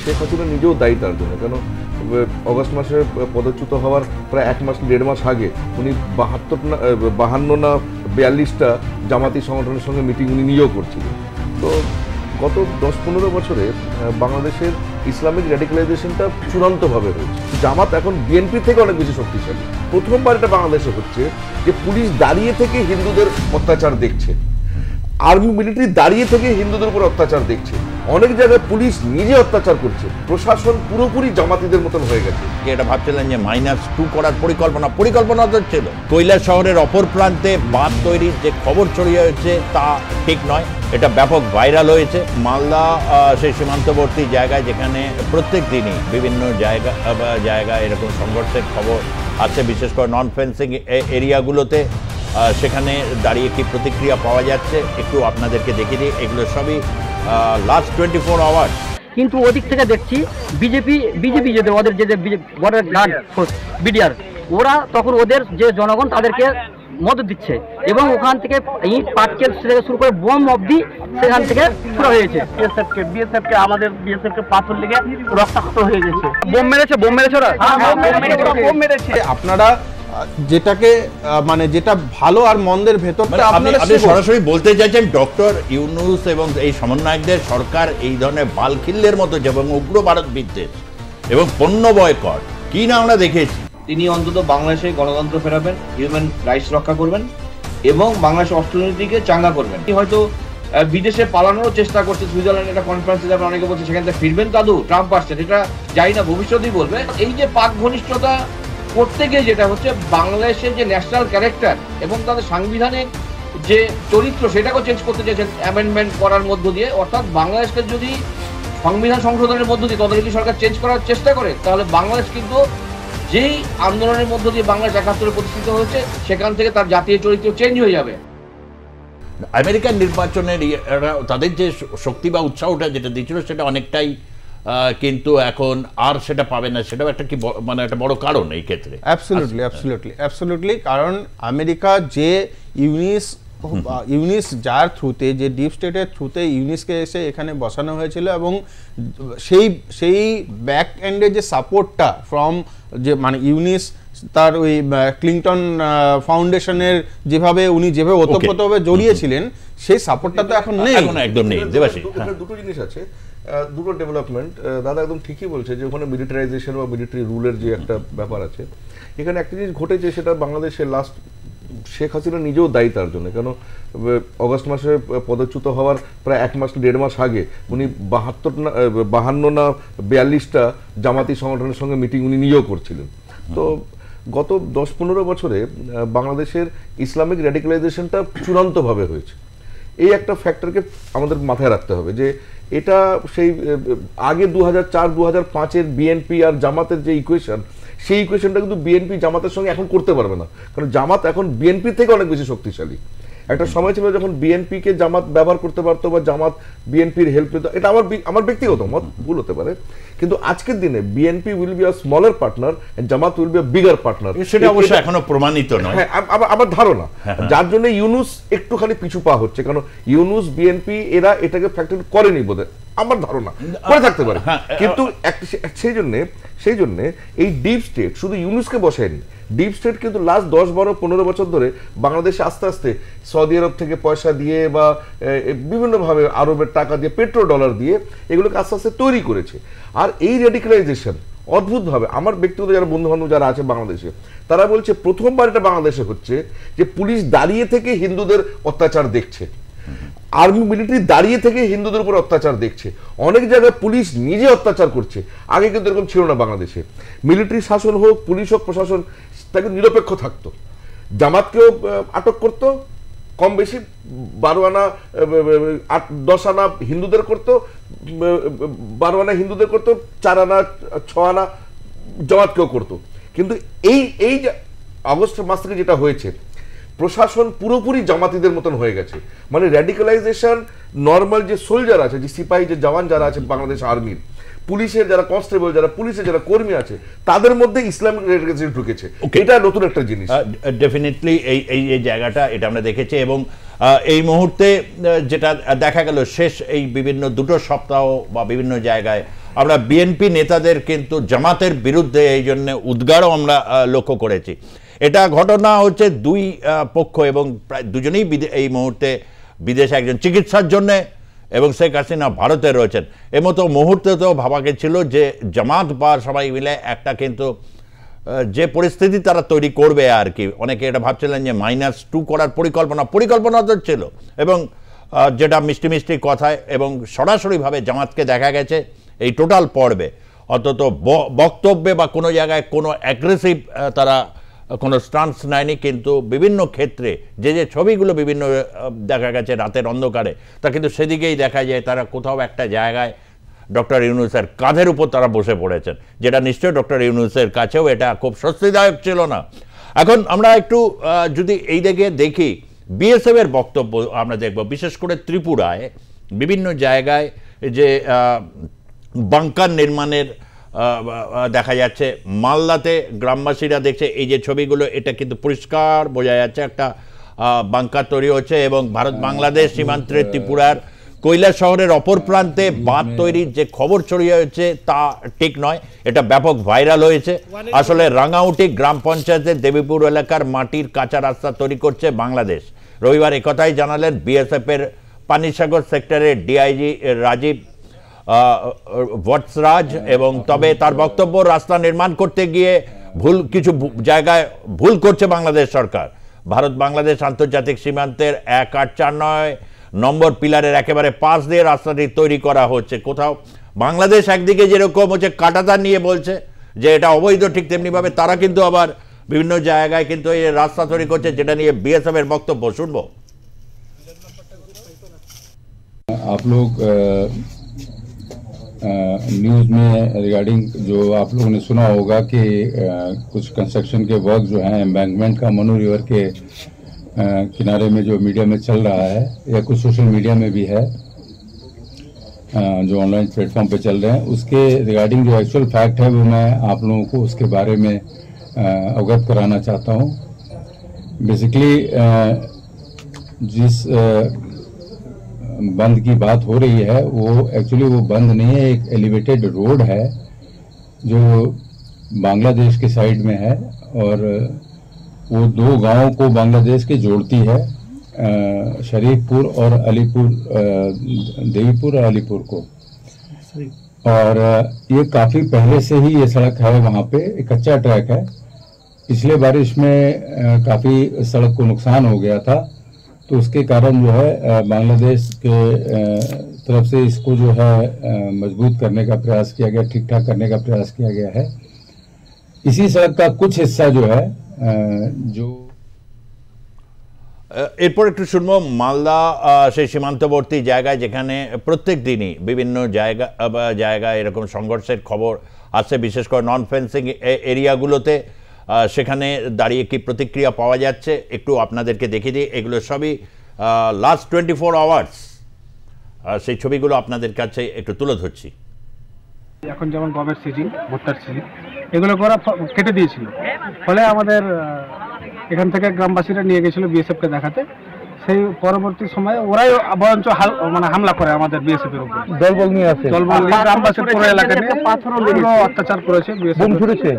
শেখ হাসিনা নিজেও দায়ী তার জন্য। কেন অগস্ট মাসে পদচ্যুত হওয়ার প্রায় 1 মাস 1.5 মাস আগে উনি 52 না 42টা জামাতি সংগঠনের সঙ্গে মিটিং উনি নিজেও করছিলেন। তো গত 10-15 বছরে বাংলাদেশের ইসলামিক র্যাডিক্যালাইজেশনটা চূড়ান্তভাবে হয়েছে। জামাত এখন বিএনপি থেকে অনেক বেশি শক্তিশালী। প্রথমবার এটা বাংলাদেশে হচ্ছে যে পুলিশ দাঁড়িয়ে থেকে হিন্দুদের অত্যাচার দেখছে, আর্মি মিলিটারি দাঁড়িয়ে থেকে হিন্দুদের উপর অত্যাচার দেখছে, অনেক জায়গায় পুলিশ নিজে অত্যাচার করছে, প্রশাসন পুরোপুরি জামাতিদের মতন হয়ে গেছে। এটা ভাবছিলেন যে -2 করার পরিকল্পনা তো ছিল। কৈলাস শহরের অপর প্রান্তে বাঁধ তৈরির যে খবর ছড়িয়ে হয়েছে তা ঠিক নয়, এটা ব্যাপক ভাইরাল হয়েছে। মালদা সেই সীমান্তবর্তী জায়গায় যেখানে প্রত্যেক দিনই বিভিন্ন জায়গায় এরকম সংঘর্ষের খবর আছে, বিশেষ করে নন ফেন্সিং এরিয়াগুলোতে, সেখানে দাঁড়িয়ে কি প্রতিক্রিয়া পাওয়া যাচ্ছে একটু আপনাদেরকে দেখিয়ে দিই। এগুলো সবই লাস্ট 24 আওয়ার। কিন্তু ওদিক থেকে দেখছি বিজেপি যেটা ওদের যে বর্ডার গার্ড ফোর্স বিডিআর, ওরা তখন ওদের যে জনগণ তাদেরকে মদত দিচ্ছে এবং ওখান থেকে ইট পাটকেল থেকে শুরু করে বোম অবধি সেখান থেকে শুরু হয়েছে। বিএসএফকে আমাদের বিএসএফকে পাথর লেগে রক্তাক্ত হয়ে গেছে। বোম মেরেছে ওরা বোম মেরেছে। আপনারা যেটাকে মানে যেটা ভালো আর মন্দের ভেতরটা আপনি সরাসরি বলতে চাইছেন ডক্টর ইউনূস এবং এই সমন্বয়কদের সরকার এই ধরনের বালখিল্যের মতো এবং উগ্র ভারত বিদ্বেষ এবং পণ্য বয়কট কি না আমরা দেখেছি। তিনি অন্তত বাংলাদেশে গণতন্ত্র ফেরাবেন, হিউম্যান রাইটস রক্ষা করবেন এবং বাংলাদেশের অর্থনীতিকে চাঙ্গা করবেন। হয়তো বিদেশে পালানোর চেষ্টা করছে, সুইজারল্যান্ডে একটা কনফারেন্সে যেমন অনেকে বলছে সেখান থেকে ফিরবেন দাদু, ট্রাম্প আসছেন, এটা যাই না ভবিষ্যতেই বলবে। এই যে পাক ঘনিষ্ঠতা করতে গিয়ে যেটা হচ্ছে বাংলাদেশের যে ন্যাশনাল ক্যারেক্টার এবং তাদের সাংবিধানিক যে চরিত্র সেটাকেও চেঞ্জ করতে চাইছেন অ্যামেন্ডমেন্ট করার মধ্য দিয়ে। অর্থাৎ বাংলাদেশকে যদি সংবিধান সংশোধনের মধ্য দিয়ে তদারকি সরকার চেঞ্জ করার চেষ্টা করে তাহলে বাংলাদেশ কিন্তু যেই আন্দোলনের মধ্য দিয়ে বাংলাদেশ 71 প্রতিষ্ঠিত হয়েছে সেখান থেকে তার জাতীয় চরিত্র চেঞ্জ হয়ে যাবে। আমেরিকান নির্বাচনের তাদের যে শক্তি বা উৎসাহটা যেটা দিচ্ছিল সেটা অনেকটাই কিন্তু এখন আর সেটা পাবে না, সেটাও একটা কি মানে একটা বড় কারণ এই ক্ষেত্রে। অ্যাবসলিউটলি কারণ আমেরিকা যে ইউনিস যার থ্রুতে, যে ডিপ স্টেটের থ্রুতে ইউনিসকে এসে এখানে বসানো হয়েছিল এবং সেই ব্যাক এন্ডে যে সাপোর্টটা ফ্রম যে মানে ইউনিস তার ওই ক্লিনটন ফাউন্ডেশনের যেভাবে উনি ওতপ্রোতভাবে জড়িয়েছিলেন সেই সাপোর্টটা তো এখন নেই, একদম নেই। দেবাশীষ, দুটো জিনিস আছে, দুটো ডেভেলপমেন্ট। দাদা একদম ঠিকই বলছে যে ওখানে মিলিটারাইজেশন বা মিলিটারি রুলের যে একটা ব্যাপার আছে, এখানে একটা জিনিস ঘটেছে সেটা বাংলাদেশের লাস্ট শেখ হাসিনা নিজেও দায়ী তার জন্য। কেন অগস্ট মাসে পদচ্যুত হওয়ার প্রায় 1 মাস 1.5 মাস আগে উনি 52 না 42টা জামাতি সংগঠনের সঙ্গে মিটিং উনি নিজেও করছিলেন। তো গত 10-15 বছরে বাংলাদেশের ইসলামিক র্যাডিক্যালাইজেশনটা চূড়ান্তভাবে হয়েছে। এই একটা ফ্যাক্টরকে আমাদের মাথায় রাখতে হবে যে এটা সেই আগে 2004-2005-এর বিএনপি আর জামাতের যে ইকুয়েশন, সেই ইকুয়েশনটা কিন্তু বিএনপি জামাতের সঙ্গে এখন করতে পারবে না, কারণ জামাত এখন বিএনপি থেকে অনেক বেশি শক্তিশালী। একটা সময় ছিল যখন বিএনপিকে জামাত ব্যবহার করতে পারতো বা জামাত বিএনপির হেল্প পেত, এটা আমার ব্যক্তিগত মত, ভুল হতে পারে, কিন্তু আজকের দিনে BNP will be a smaller partner and Jamaat will be a bigger partner. সেটা অবশ্য এখনো প্রমাণিত নয়। হ্যাঁ, আমার ধারণা, যার জন্য ইউনূস একটুখানি পিছু পা হচ্ছে, কারণ ইউনূস বিএনপি এরা এটাকে ফ্যাক্টর করেনি বোধহয়, আমার ধারণা করে থাকতে পারে, কিন্তু সেই জন্য এই ডিপ স্টেট শুধু ইউনূসকে বসায়নি। ডিপ স্টেট কিন্তু লাস্ট 10-12-15 বছর ধরে বাংলাদেশে আস্তে আস্তে সৌদি আরব থেকে পয়সা দিয়ে বা বিভিন্নভাবে আরবের টাকা দিয়ে, পেট্রো ডলার দিয়ে এগুলোকে আস্তে আস্তে তৈরি করেছে। আর এই র্যাডিক্যালাইজেশন অদ্ভুতভাবে আমার ব্যক্তিগত যারা বন্ধু বান্ধব যারা আছে বাংলাদেশে, তারা বলছে প্রথমবার এটা বাংলাদেশে হচ্ছে যে পুলিশ দাঁড়িয়ে থেকে হিন্দুদের অত্যাচার দেখছে, আর্মি মিলিটারি দাঁড়িয়ে থেকে হিন্দুদের উপর অত্যাচার দেখছে, অনেক জায়গায় পুলিশ নিজে অত্যাচার করছে। আগে কিন্তু এরকম ছিল না বাংলাদেশে। মিলিটারি শাসন হোক, পুলিশ হোক, প্রশাসন তাকে নিরপেক্ষ থাকতো। জামাতকেও আটক করতো, কম বেশি 12 আনা 10 আনা হিন্দুদের করতো, 12 আনা হিন্দুদের করতো, 4 আনা 6 আনা জামাতকেও করতো। কিন্তু এই যে আগস্ট মাস থেকে যেটা হয়েছে, প্রশাসন পুরোপুরি জামাতিদের মতন হয়ে গেছে। মানে র্যাডিক্যালাইজেশন নর্মাল যে সোলজার আছে, যে সিপাহী, যে জওয়ান যারা আছে বাংলাদেশ আর্মির, পুলিশের যারা কনস্টেবল, যারা পুলিশের যারা কর্মী আছে, তাদের মধ্যে ইসলামিক র্যাডিক্যালাইজেশন ঢুকেছে। এটা নতুন একটা জিনিস। ডেফিনেটলি এই জায়গাটা এটা আমরা দেখেছি এবং এই মুহূর্তে যেটা দেখা গেল শেষ এই বিভিন্ন 2 সপ্তাহ বা বিভিন্ন জায়গায় আমরা বিএনপি নেতাদের কিন্তু জামাতের বিরুদ্ধে এই জন্য উদ্গারও আমরা লক্ষ্য করেছি। এটা ঘটনা হচ্ছে দুই পক্ষ এবং প্রায় দুজনেই এই মুহূর্তে বিদেশে, একজন চিকিৎসার জন্যে এবং শেখ হাসিনা ভারতে রয়েছেন। এর মতো মুহূর্তে তো ভাবা গেছিল যে জামাত বা সবাই মিলে একটা কিন্তু যে পরিস্থিতি তারা তৈরি করবে আর কি, অনেকে এটা ভাবছিলেন যে -2 করার পরিকল্পনা তো ছিল, এবং যেটা মিষ্টি মিষ্টি কথায় এবং সরাসরিভাবে জামাতকে দেখা গেছে এই টোটাল পর্বে অন্তত বক্তব্যে বা কোনো জায়গায় কোনো অ্যাগ্রেসিভ তারা কোনো স্টান্স নেয়নি, কিন্তু বিভিন্ন ক্ষেত্রে যে ছবিগুলো বিভিন্ন দেখা গেছে রাতের অন্ধকারে, তা কিন্তু সেদিকেই দেখা যায় তারা কোথাও একটা জায়গায় ডক্টর ইউনূসের কাঁধের উপর তারা বসে পড়েছেন, যেটা নিশ্চয়ই ডক্টর ইউনূসের কাছেও এটা খুব স্বস্তিদায়ক ছিল না। এখন আমরা একটু যদি এই দিকে দেখি, বিএসএফ এর বক্তব্য আমরা দেখব, বিশেষ করে ত্রিপুরায় বিভিন্ন জায়গায় যে বাংকার নির্মাণের দেখা যাচ্ছে, মালদাতে গ্রামবাসীরা দেখছে এই যে ছবিগুলো, এটা কিন্তু পরিষ্কার বোঝা যাচ্ছে একটা বাংকার তৈরি হচ্ছে, এবং ভারত বাংলাদেশ সীমান্তের ত্রিপুরার কৈলাস শহরের অপর প্রান্তে বাঁধ তৈরির যে খবর ছড়িয়ে হয়েছে তা ঠিক নয়, এটা ব্যাপক ভাইরাল হয়েছে। আসলে রাঙাউটি গ্রাম পঞ্চায়েতের দেবীপুর এলাকার মাটির কাঁচা রাস্তা তৈরি করছে বাংলাদেশ। রবিবার একথাই জানালেন বিএসএফ এর পানিসাগর সেক্টরের ডিআইজি রাজীব বৎসরাজ, এবং তবে তার বক্তব্য, রাস্তা নির্মাণ করতে গিয়ে কিছু জায়গায় ভুল করছে বাংলাদেশ সরকার। ভারত বাংলাদেশ আন্তর্জাতিক সীমান্তের 1849 নম্বর পিলারের একেবারে পাশ দিয়ে রাস্তাটি তৈরি করা হচ্ছে। কোথাও বাংলাদেশ একদিকে যেরকম হচ্ছে কাঁটাতার নিয়ে বলছে যে এটা অবৈধ, ঠিক তেমনিভাবে তারা কিন্তু আবার বিভিন্ন জায়গায় কিন্তু এই রাস্তা তৈরি করছে, যেটা নিয়ে বিএসএফ এর বক্তব্য শুনবো। आप लोग न्यूज़ में रिगार्डिंग जो आप लोगों ने सुना होगा कि कुछ कंस्ट्रक्शन के वर्क जो हैं एम्बैंकमेंट का मनु रिवर के किनारे में जो मीडिया में चल रहा है, या कुछ सोशल मीडिया में भी है, जो ऑनलाइन प्लेटफॉर्म पे चल रहे हैं, उसके रिगार्डिंग जो एक्चुअल फैक्ट है वो मैं आप लोगों को उसके बारे में अवगत कराना चाहता हूँ। बेसिकली जिस बंद की बात हो रही है वो एक्चुअली वो बंद नहीं है, एक एलिवेटेड रोड है जो बांग्लादेश के साइड में है, और वो दो गांवों को बांग्लादेश के जोड़ती है, शरीफपुर और अलीपुर, देवीपुर और अलीपुर को। और ये काफ़ी पहले से ही ये सड़क है, वहाँ पे एक कच्चा ट्रैक है। पिछले बारिश में काफ़ी सड़क को नुकसान हो गया था, तो उसके कारण जो है बांग्लादेश के तरफ से इसको जो है मजबूत करने का प्रयास किया गया, ठीक ठाक करने का प्रयास किया गया है। इसी सड़क का कुछ हिस्सा जो है जो এরপর একটু শুনবো মালদা সেই সীমান্তবর্তী জায়গায়, যেখানে প্রত্যেক দিনই বিভিন্ন জায়গায় এরকম সংঘর্ষের খবর আসছে, বিশেষ করে নন ফেন্সিং এরিয়াগুলোতে। সেখানে দাঁড়িয়ে কি প্রতিক্রিয়া পাওয়া যাচ্ছে একটু আপনাদেরকে দেখিয়ে দিই। এগুলো সবই লাস্ট 24 আওয়ার্স, সেই ছবিগুলো আপনাদের কাছে একটু তুলে ধরছি। এখন যেমন গমের সিজন, ভুট্টার সিজন, এগুলো করা কেটে দিয়েছিল, ফলে আমাদের এখান থেকে গ্রামবাসীরা নিয়ে গেছিল বিএসএফকে দেখাতে। সেই পরবর্তী সময়ে ওরাই বরঞ্চ মানে হামলা করে আমাদের বিএসএফ এর উপর, দলবল নিয়ে আসে, দলবল নিয়ে গ্রামবাসীর পুরো এলাকা নিয়ে পাথরও অত্যাচার করেছে, বোম ছুড়েছে,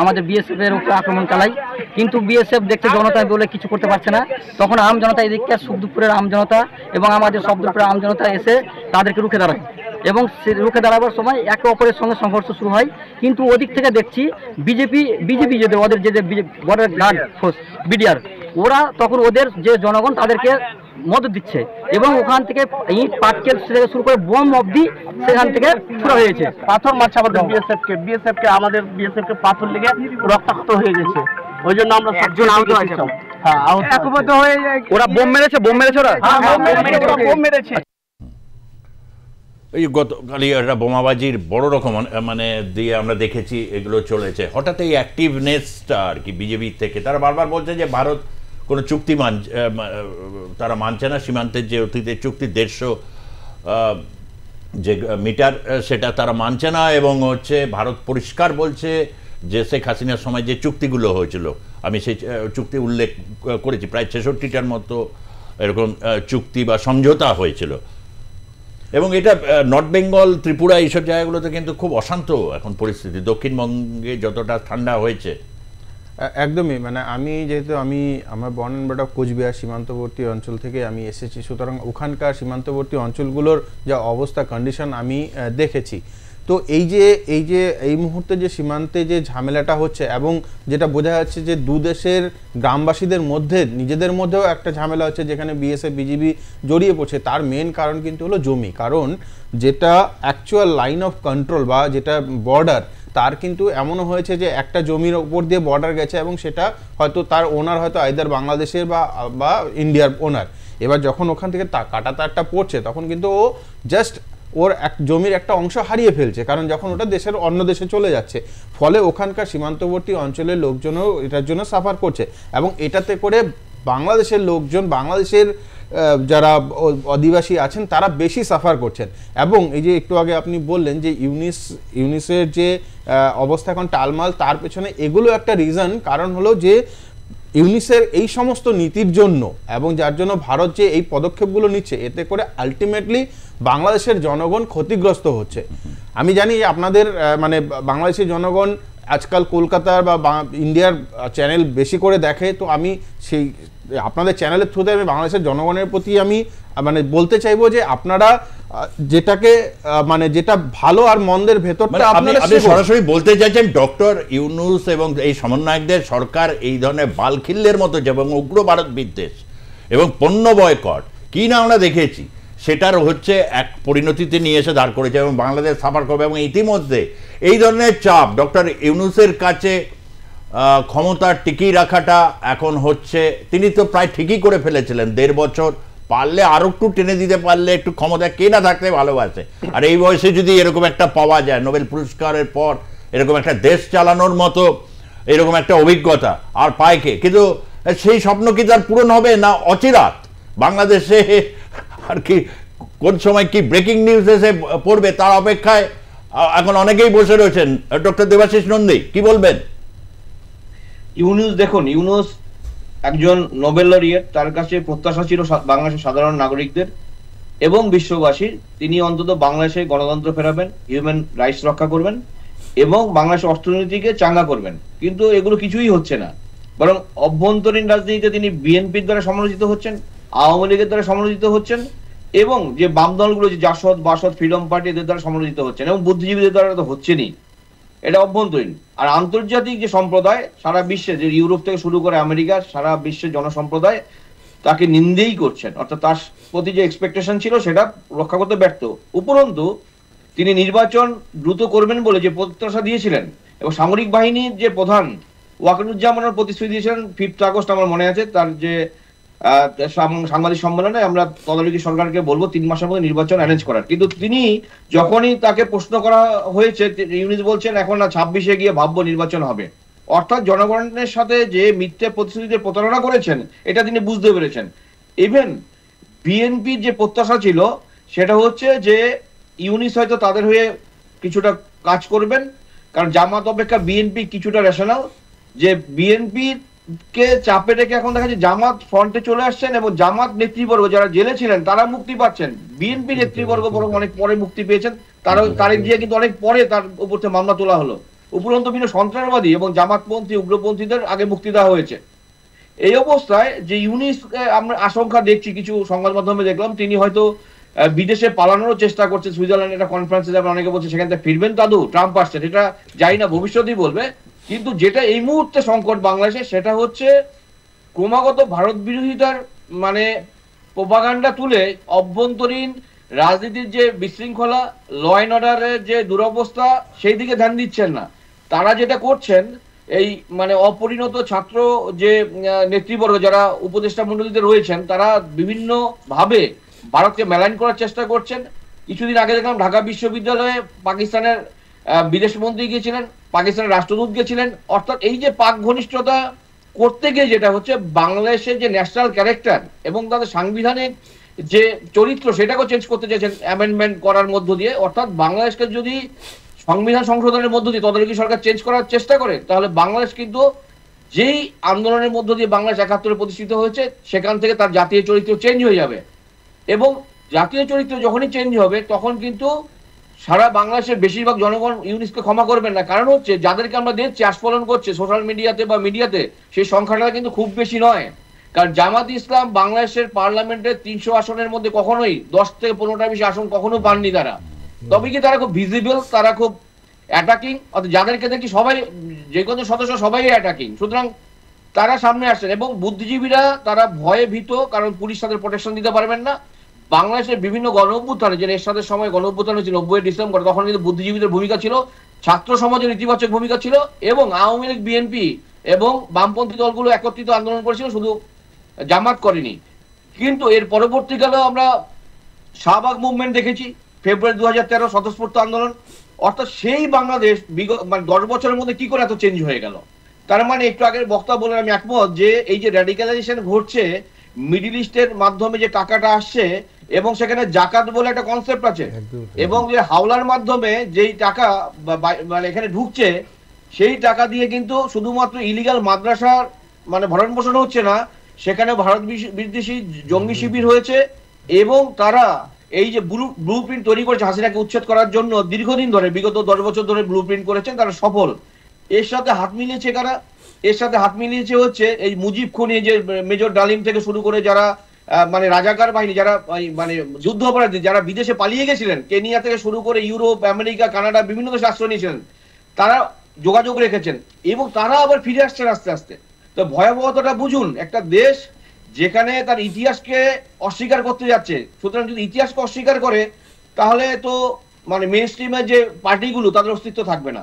আমাদের বিএসএফ এর উপর আক্রমণ চালায়। কিন্তু বিএসএফ দেখতে জনতা বলে কিছু করতে পারছে না, তখন আম জনতা, এদিকে সুখদুপুরের আম জনতা এবং আমাদের সবদুপুরের আম জনতা এসে তাদেরকে রুখে দাঁড়ায়, এবং রুখে দাঁড়াবার সময় একে অপরের সঙ্গে সংঘর্ষ শুরু হয়। কিন্তু ওদিক থেকে দেখছি বিজেপি যে ওদের যে বর্ডার গার্ড ফোর্স বিডিআর, ওরা তখন ওদের যে জনগণ তাদেরকে মদত দিচ্ছে, এবং ওখান থেকে ইট পাটকেল থেকে শুরু করে বোম অবধি সেখান থেকে ছোড়া হয়েছে। পাথর মারছে আমাদের বিএসএফকে আমাদের বিএসএফকে পাথর লেগে রক্তাক্ত হয়ে গেছে। ওই জন্য আমরা একজন আহত হয়েছে, একমত হয়ে ওরা বোম মেরেছে, বোম মেরেছে। এই গতকালই একটা বোমাবাজির বড় রকম মানে দিয়ে আমরা দেখেছি, এগুলো চলেছে। হঠাৎ এই অ্যাক্টিভনেসটা আর কি বিজেপি থেকে, তারা বারবার বলছে যে ভারত কোনো চুক্তি তারা মানছে না, সীমান্তের যে অতীতের চুক্তি 150 যে মিটার সেটা তারা মানছে না, এবং হচ্ছে ভারত পরিষ্কার বলছে যে শেখ হাসিনার সময় যে চুক্তিগুলো হয়েছিল, আমি সেই চুক্তি উল্লেখ করেছি, প্রায় 66টার মতো এরকম চুক্তি বা সমঝোতা হয়েছিল। এবং এটা নর্থ বেঙ্গল, ত্রিপুরা এইসব জায়গাগুলোতে কিন্তু খুব অশান্ত এখন পরিস্থিতি, দক্ষিণবঙ্গে যতটা ঠান্ডা হয়েছে। একদমই, মানে আমি যেহেতু আমার born and brought up Cooch Behar সীমান্তবর্তী অঞ্চল থেকে আমি এসেছি, সুতরাং ওখানকার সীমান্তবর্তী অঞ্চলগুলোর যা অবস্থা, কন্ডিশন আমি দেখেছি। তো এই মুহূর্তে যে সীমান্তে যে ঝামেলাটা হচ্ছে, এবং যেটা বোঝা যাচ্ছে যে দু দেশের গ্রামবাসীদের মধ্যে নিজেদের মধ্যেও একটা ঝামেলা হচ্ছে, যেখানে বিএসএফ বিজিবি জড়িয়ে পড়ছে, তার মেন কারণ কিন্তু হলো জমি। কারণ যেটা অ্যাকচুয়াল লাইন অফ কন্ট্রোল বা যেটা বর্ডার, তার কিন্তু এমনও হয়েছে যে একটা জমির ওপর দিয়ে বর্ডার গেছে, এবং সেটা হয়তো তার ওনার হয়তো আইদার বাংলাদেশের বা ইন্ডিয়ার ওনার। এবার যখন ওখান থেকে কাটা তারটা পড়ছে, তখন কিন্তু ও জাস্ট ওর জমির একটা অংশ হারিয়ে ফেলছে, কারণ যখন ওটা দেশের অন্য দেশে চলে যাচ্ছে, ফলে ওখানকার সীমান্তবর্তী অঞ্চলের লোকজনও এটার জন্য সাফার করছে। এবং এটাতে করে বাংলাদেশের লোকজন, বাংলাদেশের যারা আদিবাসী আছেন, তারা বেশি সাফার করছেন। এবং এই যে একটু আগে আপনি বললেন যে ইউনিসের যে অবস্থা এখন টালমাল, তার পেছনে এগুলো একটা রিজন। কারণ হলো যে ইউনিসের এই সমস্ত নীতির জন্য, এবং যার জন্য ভারত যে এই পদক্ষেপগুলো নিচ্ছে, এতে করে আলটিমেটলি বাংলাদেশের জনগণ ক্ষতিগ্রস্ত হচ্ছে। আমি জানি আপনাদের মানে বাংলাদেশের জনগণ আজকাল কলকাতার বা ইন্ডিয়ার চ্যানেল বেশি করে দেখে, তো আমি সেই আপনাদের চ্যানেলের থ্রুতে আমি বাংলাদেশের জনগণের প্রতি আমি মানে বলতে চাইবো যে আপনারা যেটাকে মানে যেটা ভালো আর মন্দের ভেতরটা আপনারা সরাসরি বলতে চাইছেন ডক্টর ইউনূস এবং এই সমন্বয়কদের সরকার এই ধরনের বালখিল্যের মতো এবং উগ্র ভারত বিদ্বেষ এবং পণ্য বয়কট কি না আমরা দেখেছি, সেটার হচ্ছে এক পরিণতিতে নিয়ে এসে দাঁড় করেছে এবং বাংলাদেশ সাফার করবে। এবং ইতিমধ্যে এই ধরনের চাপ ডক্টর ইউনূসের কাছে ক্ষমতা টিকিয়ে রাখাটা এখন হচ্ছে, তিনি তো প্রায় ঠিকই করে ফেলেছিলেন 1.5 বছর, পারলে আরো একটু টেনে দিতে পারলে, একটু ক্ষমতা কে না থাকতে ভালোবাসে। আর এই বয়সে যদি এরকম একটা পাওয়া যায়, নোবেল পুরস্কারের পর এরকম একটা দেশ চালানোর মতো এরকম একটা অভিজ্ঞতা আর পায় কে? কিন্তু সেই স্বপ্ন কি তার পূরণ হবে না অচিরাত? বাংলাদেশে আর কি কোন সময় কি ব্রেকিং নিউজ এসে পড়বে তার অপেক্ষায় এখন অনেকেই বসে রয়েছেন। ডক্টর দেবাশিস নন্দী, কি বলবেন? ইউনূস, দেখুন, ইউনূস একজন নোবেল লরিয়েট, তার কাছে প্রত্যাশা ছিল বাংলাদেশের সাধারণ নাগরিকদের এবং বিশ্ববাসীর, তিনি অন্তত বাংলাদেশে গণতন্ত্র ফেরাবেন, হিউম্যান রাইটস রক্ষা করবেন এবং বাংলাদেশের অর্থনীতিকে চাঙ্গা করবেন। কিন্তু এগুলো কিছুই হচ্ছে না, বরং অভ্যন্তরীণ রাজনীতিতে তিনি বিএনপির দ্বারা সমালোচিত হচ্ছেন, আওয়ামী লীগের দ্বারা সমালোচিত হচ্ছেন এবং যে বাম দলগুলো, যে জাসদ, বাসদ, ফ্রিডম পার্টি, এদের দ্বারা সমালোচিত হচ্ছেন এবং বুদ্ধিজীবীদের দ্বারা তো হচ্ছেনই। এটা অভ্যন্তরীণ। আর আন্তর্জাতিক যে সম্প্রদায়, সারা বিশ্বে, যে ইউরোপ থেকে শুরু করে আমেরিকা, সারা বিশ্বের জনসম্প্রদায় তাকে নিন্দেই করছেন, অর্থাৎ তার প্রতি যে এক্সপেকটেশন ছিল সেটা রক্ষা করতে ব্যর্থ। উপরন্তু তিনি নির্বাচন দ্রুত করবেন বলে যে প্রত্যাশা দিয়েছিলেন, এবং সামরিক বাহিনীর যে প্রধান ওয়াকারুজ্জামানের প্রতিশ্রুতি দিয়েছিলেন 5 আগস্ট, আমার মনে আছে, তার যে সাংবাদিক সম্মেলনে, আমরা তদারকি সরকারকে বলবো 3 মাসের মধ্যে নির্বাচন অ্যারেঞ্জ করার। কিন্তু তিনি যখনই তাকে প্রশ্ন করা হয়েছে, ইউনূস বলছেন এখন না, 26-এ গিয়ে ভাববো নির্বাচন হবে। অর্থাৎ জনগণের সাথে যে মিথ্যে প্রতিশ্রুতিতে প্রতারণা করেছেন, এটা তিনি বুঝতে পেরেছেন। ইভেন বিএনপির যে প্রত্যাশা ছিল সেটা হচ্ছে যে ইউনূস হয়তো তাদের হয়ে কিছুটা কাজ করবেন, কারণ জামাত অপেক্ষা বিএনপি কিছুটা রেশনাল, যে বিএনপি কে চাপে রেখে এখন দেখা যাচ্ছে জামাত ফ্রন্টে চলে আসছেন এবং জামাত নেতৃবর্গ যারা জেলে ছিলেন তারা মুক্তি পাচ্ছেন, বিএনপি নেতৃবর্গ বরং অনেক পরে মুক্তি পেয়েছেন। তারেক জিয়া কিন্তু অনেক পরে তার উপর থেকে মামলা তোলা হলো। উপরন্তু বিভিন্ন সন্ত্রাসবাদী এবং জামাতপন্থী উগ্রপন্থীদের আগে মুক্তি দেওয়া হয়েছে। এই অবস্থায় যে ইউনূস, আমরা আশঙ্কা দেখছি, কিছু সংবাদ মাধ্যমে দেখলাম তিনি হয়তো বিদেশে পালানোর চেষ্টা করছেন। সুইজারল্যান্ডে একটা কনফারেন্সে যাবেন, অনেকে বলছে সেখান থেকে ফিরবেন, দাদু ট্রাম্প আসছেন, এটা যাই না, ভবিষ্যতেই বলবে। কিন্তু যেটা এই মুহূর্তে সংকট বাংলাদেশে, সেটা হচ্ছে ক্রমাগত ভারত বিরোধিতার মানে প্রোপাগান্ডা তুলে অভ্যন্তরীণ রাজনীতির যে বিশৃঙ্খলা, ল অ্যান্ড অর্ডারের যে দুরবস্থা, সেই দিকে ধ্যান দিচ্ছেন না। তারা যেটা করছেন, এই মানে অপরিণত ছাত্র যে নেতৃবর্গ যারা উপদেষ্টা মণ্ডলীতে রয়েছেন, তারা বিভিন্ন ভাবে ভারতকে মেলাইন করার চেষ্টা করছেন। কিছুদিন আগে দেখলাম ঢাকা বিশ্ববিদ্যালয়ে পাকিস্তানের বিদেশমন্ত্রী গিয়েছিলেন, পাকিস্তানের রাষ্ট্রদূত গেছিলেন। অর্থাৎ এই যে পাক ঘনিষ্ঠতা করতে গিয়ে যেটা হচ্ছে, বাংলাদেশের যে ন্যাশনাল ক্যারেক্টার এবং তাদের সাংবিধানিক যে চরিত্র, সেটাকেও চেঞ্জ করতে চাইছেন অ্যামেন্ডমেন্ট করার মধ্য দিয়ে। অর্থাৎ বাংলাদেশকে যদি সংবিধান সংশোধনের মধ্য দিয়ে তদারকি সরকার চেঞ্জ করার চেষ্টা করে, তাহলে বাংলাদেশ কিন্তু যেই আন্দোলনের মধ্য দিয়ে বাংলাদেশ 71-এ প্রতিষ্ঠিত হয়েছে, সেখান থেকে তার জাতীয় চরিত্র চেঞ্জ হয়ে যাবে। এবং জাতীয় চরিত্র যখনই চেঞ্জ হবে তখন কিন্তু সারা বাংলাদেশের বেশিরভাগ জনগণ ইউনুসকে ক্ষমা করবেন না। কারণ হচ্ছে যাদেরকে আমরা দেখছি আস্ফলন করছে সোশ্যাল মিডিয়াতে বা মিডিয়াতে, সেই সংখ্যাটা কিন্তু খুব বেশি নয়। কারণ জামাত ইসলাম বাংলাদেশের পার্লামেন্টের 300 আসনের মধ্যে কখনোই 10 থেকে 15টা বেশি আসন কখনো পাননি তারা। তবে কি তারা খুব ভিজিবল, তারা খুব অ্যাটাকিং, অর্থাৎ যাদেরকে দেখি সবাই, যে কোনো সদস্য সবাই অ্যাটাকিং, সুতরাং তারা সামনে আসছেন। এবং বুদ্ধিজীবীরা তারা ভয়ে ভীত, কারণ পুলিশ তাদের প্রোটেকশন দিতে পারবেন না। বাংলাদেশের বিভিন্ন গণ অভ্যুত্থানে, যে এরশাদের সময় গণ অভ্যুত্থান হয়েছিল 90 ডিসেম্বর, তখন কিন্তু বুদ্ধিজীবীদের ভূমিকা ছিল, ছাত্র সমাজের ইতিবাচক ভূমিকা ছিল, এবং আওয়ামী লীগ, বিএনপি এবং বামপন্থী দলগুলো একত্রিত আন্দোলন করেছিল, শুধু জামাত করেনি। কিন্তু এর পরবর্তীকালেও আমরা শাহবাগ মুভমেন্ট দেখেছি, ফেব্রুয়ারি 2013 স্বতঃস্ফূর্ত আন্দোলন। অর্থাৎ সেই বাংলাদেশ মানে 10 বছরের মধ্যে কি করে এত চেঞ্জ হয়ে গেল? তার মানে একটু আগের বক্তা বলেন, আমি একমত যে এই যে র্যাডিক্যালাইজেশন ঘটছে, মিডল ইস্টের মাধ্যমে যে টাকাটা আসছে, এবং সেখানে জাকাত বলে একটা কনসেপ্ট আছে, এবং যে হাওলার মাধ্যমে যেই টাকা মানে এখানে ঢুকছে, সেই টাকা দিয়ে কিন্তু শুধুমাত্র ইলিগাল মাদ্রাসার মানে ভরণ পোষণ হচ্ছে না, সেখানে ভারত বিদ্বেষী জঙ্গি শিবির হয়েছে, এবং তারা এই যে ব্লু প্রিন্ট তৈরি করেছে হাসিনাকে উচ্ছেদ করার জন্য দীর্ঘদিন ধরে, বিগত 10 বছর ধরে ব্লু প্রিন্ট করেছেন, তারা সফল। এর সাথে হাত মিলিয়েছে কারা? এর সাথে হাত মিলিয়েছে হচ্ছে এই মুজিব খুনি, যে মেজর ডালিম থেকে শুরু করে যারা মানে রাজাকার বাহিনী, যারা মানে যুদ্ধ অপরাধী, যারা বিদেশে পালিয়ে গেছিলেন, কেনিয়া থেকে শুরু করে ইউরোপ, আমেরিকা, কানাডা, বিভিন্ন দেশে আশ্রয় নিয়েছিলেন, তারা যোগাযোগ রেখেছেন, এবং তারা আবার ফিরে আসছেন আস্তে আস্তে। তো ভয়াবহতাটা বুঝুন, একটা দেশ যেখানে তার ইতিহাসকে অস্বীকার করতে যাচ্ছে। সুতরাং যদি ইতিহাসকে অস্বীকার করে, তাহলে তো মানে মেইন স্ট্রিমের যে পার্টিগুলো, তাদের অস্তিত্ব থাকবে না।